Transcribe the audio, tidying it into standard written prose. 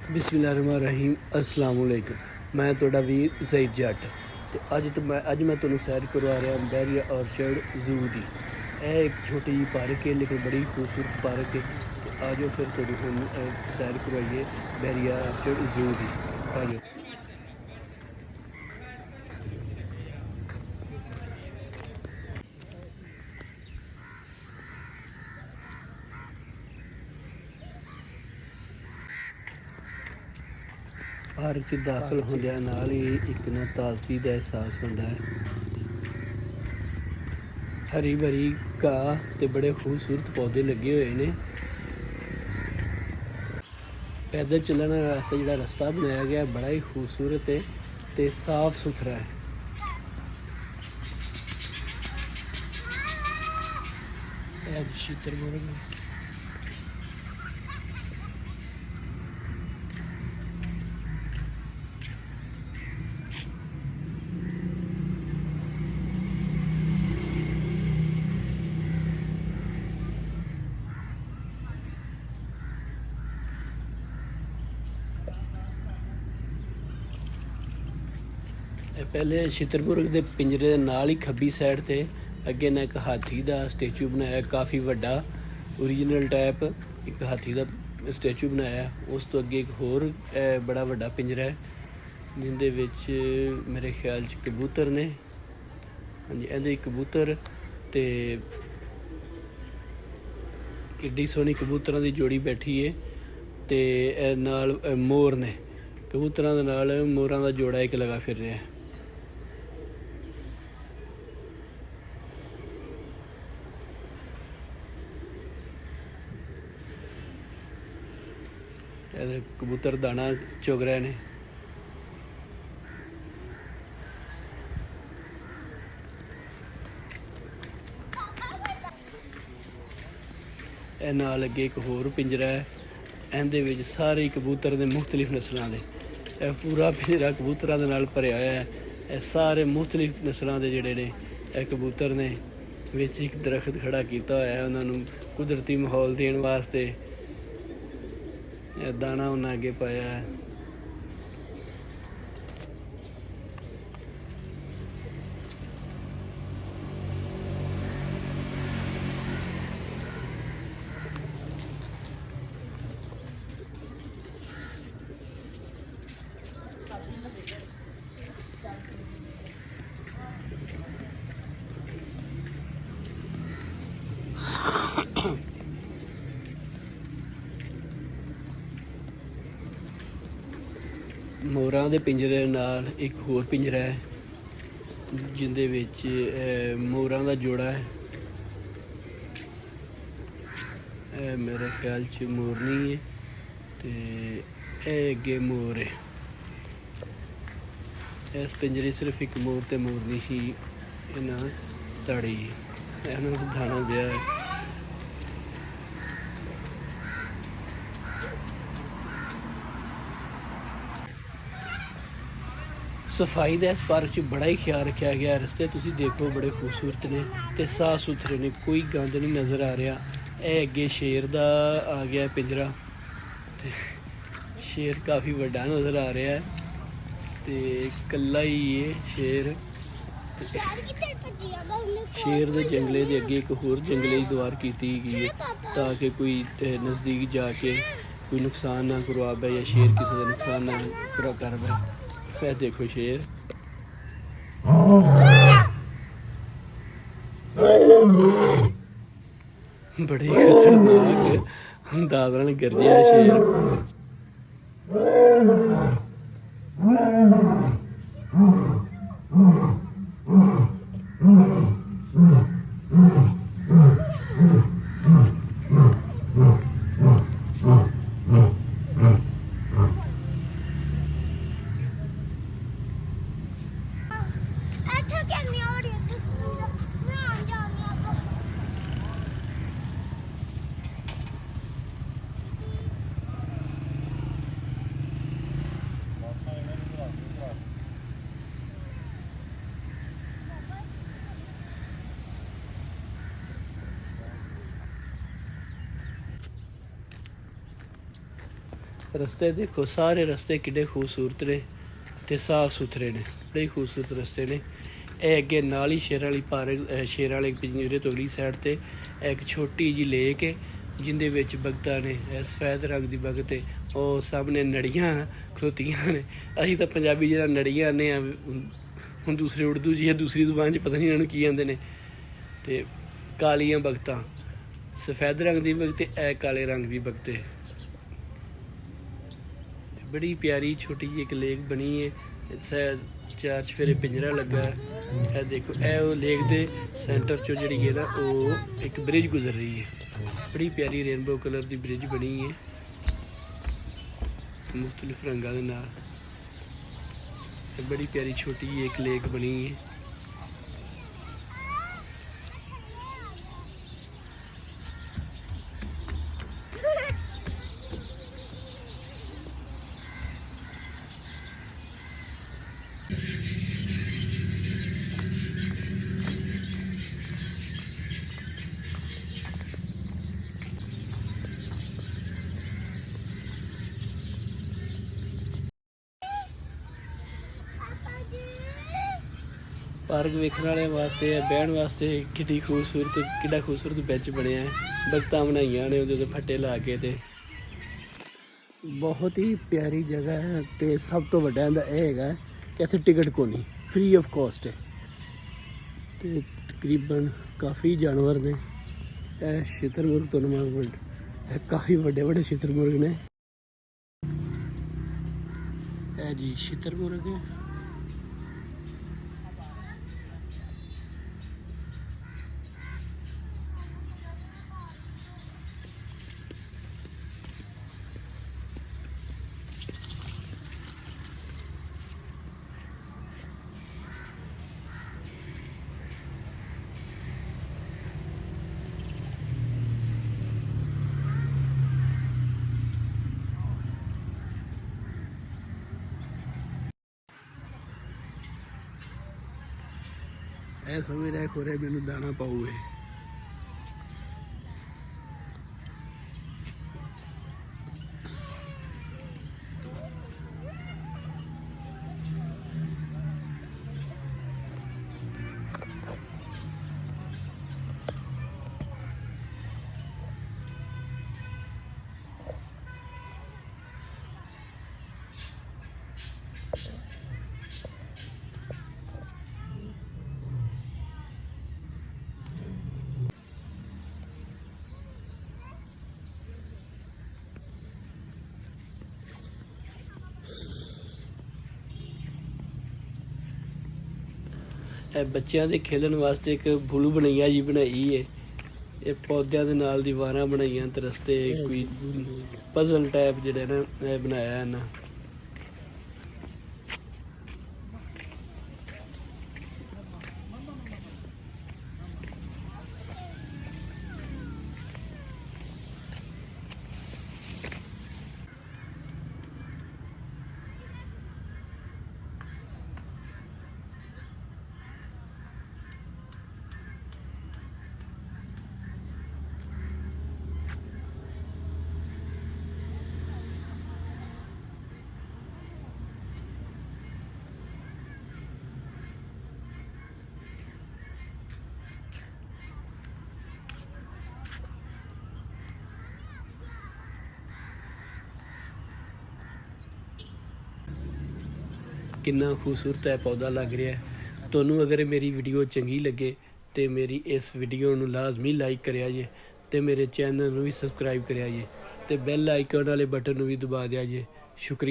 बिस्मिल्लाहिर्रहमानिर्रहीम अस्सलाम वालेकुम। मैं तुहाडा वीर ज़ईद जट ते अज मैं तुहानूं सैर करवा रहा बैरिया ऑर्चर्ड जू दी। यह एक छोटी जी पार्क है लेकिन बड़ी खूबसूरत पार्क है। तो आ जाओ फिर तुहानूं हुण सैर करवाइए बैरिया ऑर्चर्ड जू दी। आ जाओ। पार्क 'ਚ दाखिल ਹੁੰਦਿਆਂ ਨਾਲ ਹੀ ਇੱਕ ਨਾ ਤਾਜ਼ਗੀ ਦਾ ਅਹਿਸਾਸ ਹੁੰਦਾ ਹੈ। हरी भरी घाह ते बड़े खूबसूरत पौधे लगे हुए ने। पैदल चलने वास्ते जो रस्ता बनाया गया बड़ा ही खूबसूरत है ते साफ सुथरा है। शुतरमुर्ग पहले शुतरमुर्ग के पिंजरे के नाल ही खब्बी साइड ते अगे ना एक हाथी का स्टैचू बनाया काफ़ी वड्डा ओरीजिनल टाइप एक हाथी का स्टैचू बनाया। उस तो अगे एक होर बड़ा वड्डा पिंजरा है जिंदे विच मेरे ख्याल च कबूतर ने। हाँ जी इहदे कबूतर ते एड्डी सोहनी कबूतरां दी जोड़ी बैठी है ते नाल मोर ने कबूतरां दे नाल मोरां दा जोड़ा एक लगा फिर रहा है। कबूतर दाना चुग रहे ने। नाल अगे एक होर पिंजरा है इहदे विच सारे कबूतर ने मुख्तलिफ नस्लों के पूरा पिंजरा कबूतरां दे नाल भरिया होया है। सारे मुख्तलिफ नस्लों के जिहड़े ने कबूतर ने विच एक दरख्त खड़ा किया होया है उन्होंने कुदरती माहौल देने वास्ते। दाना उन्हें अगे पाया है। मोरां दे पिंजरे नाल एक होर पिंजरा है जिंदे विच मोरां दा जोड़ा है। मेरे ख्याल च मोरनी है ते अगे मोर है। इस पिंजरे सिर्फ एक मोर ते मोरनी ही इन्हां तड़ी इन्हां दाना दिया है। सफाई का इस पार्क च बड़ा ही ख्याल रखा गया। रस्ते तुसीं देखो बड़े खूबसूरत ने ते साफ सुथरे ने कोई गंद नहीं नज़र आ रहा। यह अगे शेर का आ गया पिंजरा ते शेर काफ़ी वड्डा नज़र आ रहा है ते कल्ला ही है शेर। शेर के जंगले के अगे एक होर जंगले की दीवार की गई है ताकि कोई नज़दीक जाके कोई नुकसान ना करवा पाए या शेर किसी का नुकसान ना कर पाए। है देखो शेर बड़े खतरनाक अंदाज नाल गरजेआ शेर। रस्ते देखो, सारे रस्ते किड्डे खूबसूरत ने ते साफ सुथरे ने, बड़े खूबसूरत रस्ते ने। ਇਹ ਅੱਗੇ ਨਾਲ ਹੀ ਸ਼ੇਰਾਂ ਵਾਲੀ ਪਾਰਕ, ਸ਼ੇਰਾਂ ਵਾਲੇ ਪਿੰਜਰੇ ਤੋਂ ਅਗਲੀ ਸਾਈਡ ਤੇ ਇੱਕ ਛੋਟੀ ਜਿਹੀ ਲੇਕ ਹੈ ਜਿਹਦੇ ਵਿੱਚ ਬਗਤਾਂ ਨੇ, ਸਫੈਦ ਰੰਗ ਦੀ ਬਗਤ ਹੈ। ਉਹ ਸਾਹਮਣੇ ਨੜੀਆਂ ਖਲੋਤੀਆਂ ਨੇ। ਅਸੀਂ ਤਾਂ ਪੰਜਾਬੀ ਜਿਹੜਾ ਨੜੀਆਂ ਆਨੇ ਆ, ਹੁਣ ਦੂਸਰੇ ਉਰਦੂ ਜੀ ਜਾਂ ਦੂਸਰੀ ਜ਼ੁਬਾਨ 'ਚ ਪਤਾ ਨਹੀਂ ਇਹਨਾਂ ਨੂੰ ਕੀ ਕਹਿੰਦੇ ਨੇ। ਤੇ ਕਾਲੀਆਂ ਬਗਤਾਂ, ਸਫੈਦ ਰੰਗ ਦੀ ਬਗਤ ਤੇ ਇਹ ਕਾਲੇ ਰੰਗ ਦੀ ਬਗਤ ਹੈ। बड़ी प्यारी छोटी जी एक लेक बनी है, 4 चफेरे पिंजरा लगा है। देखो ए लेक दे सेंटर चो जी है ना, वो एक ब्रिज गुजर रही है, बड़ी प्यारी रेनबो कलर की ब्रिज बनी है मुख्तलिफ रंगों के नाल। बड़ी प्यारी छोटी जी एक लेक बनी है। पार्क वेखने वाले वास्ते, बहन वास्ते किड्डी खूबसूरत, किड्डा खूबसूरत बेंच बनया है। बगतां बनाइयां ने उहदे फट्टे ला के। ते बहुत ही प्यारी जगह है। ते सब तो वड्डा इहदा इह हैगा कि इत्थे टिकट कोनी, फ्री ऑफ कॉस्ट है। ते तकरीबन काफ़ी जानवर ने। शुतरमुर्ग तो नमाज काफ़ी वड्डे वड्डे शुतरमुर्ग ने। है जी शुतरमुर्ग है। ऐ समझ रहा खोरे मैनू दाना पाऊ है। ਬੱਚਿਆਂ ਦੇ ਖੇਡਣ ਵਾਸਤੇ ਇੱਕ ਬੁਲੂ ਬਣਈਆ ਜੀ ਬਣਾਈ ਹੈ। ਇਹ ਪੌਦਿਆਂ ਦੇ ਨਾਲ ਦੀਵਾਰਾਂ ਬਣਾਈਆਂ ਤੇ ਰਸਤੇ ਕੋਈ ਪਜ਼ਲ ਟਾਈਪ ਜਿਹੜਾ ਨਾ ਇਹ ਬਣਾਇਆ ਇਹਨਾਂ। कितना खूबसूरत है पौधा लग रहा है। ਤੁਹਾਨੂੰ अगर मेरी वीडियो चंगी लगे तो मेरी इस वीडियो ਨੂੰ लाजमी लाइक करिया जे, ਤੇ ਮੇਰੇ चैनल ਨੂੰ भी सबसक्राइब करिया जे, ਤੇ बैल आइकन वाले बटन ਨੂੰ भी दबा दिया जे। शुक्रिया।